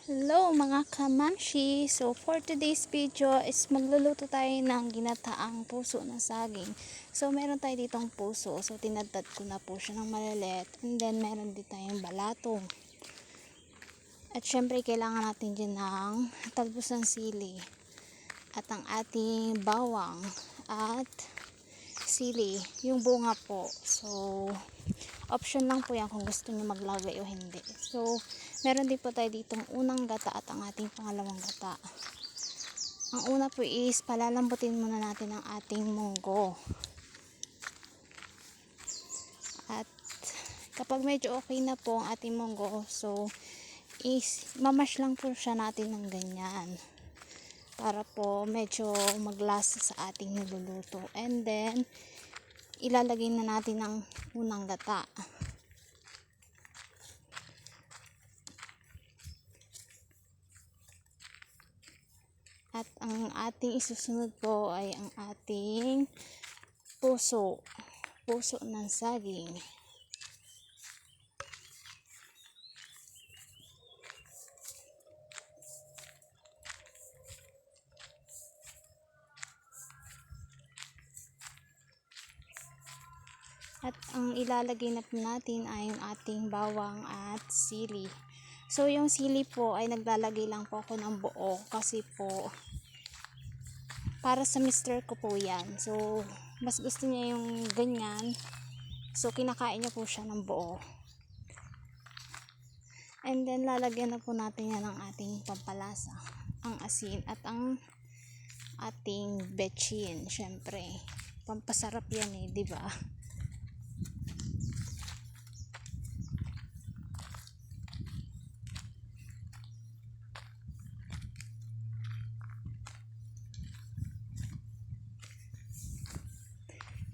Hello mga kamamshi! So for today's video is magluluto tayo ng ginataang puso ng saging. So meron tayo ditong puso. So tinadtad ko na po siya ng maliliit. And then meron din tayong balatong. At syempre kailangan natin dyan ng talbos ng sili. At ang ating bawang. At sili. Yung bunga po. So option lang po yan kung gusto nyo maglagay o hindi. So meron din po tayo ditong unang gata at ang ating pangalawang gata. Ang una po is palalambutin muna natin ang ating munggo. At kapag medyo okay na po ang ating munggo, so is mamash lang po siya natin ng ganyan. Para po medyo maglasa sa ating niluluto. And then ilalagay na natin ang unang gata. At ang ating isusunod po ay ang ating puso ng saging. At ang ilalagay na po natin ay yung ating bawang at sili. So yung sili po ay naglalagay lang po ako ng buo kasi po para sa mister ko po yan. So mas gusto niya yung ganyan. So kinakain niya po siya ng buo. And then lalagyan na po natin yan ng ating pampalasa. Ang asin at ang ating betchin. Syempre pampasarap yan eh, di ba?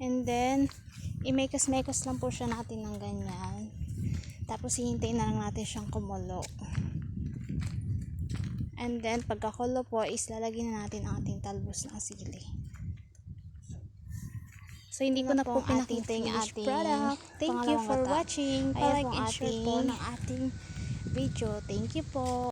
And then, imekos-mekos lang po siya natin ng ganyan. Tapos, hihintayin na lang natin siyang kumulo. And then, pagkakulo po, is lalagyan na natin ang ating talbos ng sili. So, hindi ko na po pinakita yung ating product. Thank you for watching. Palike and share po ng ating video. Thank you po.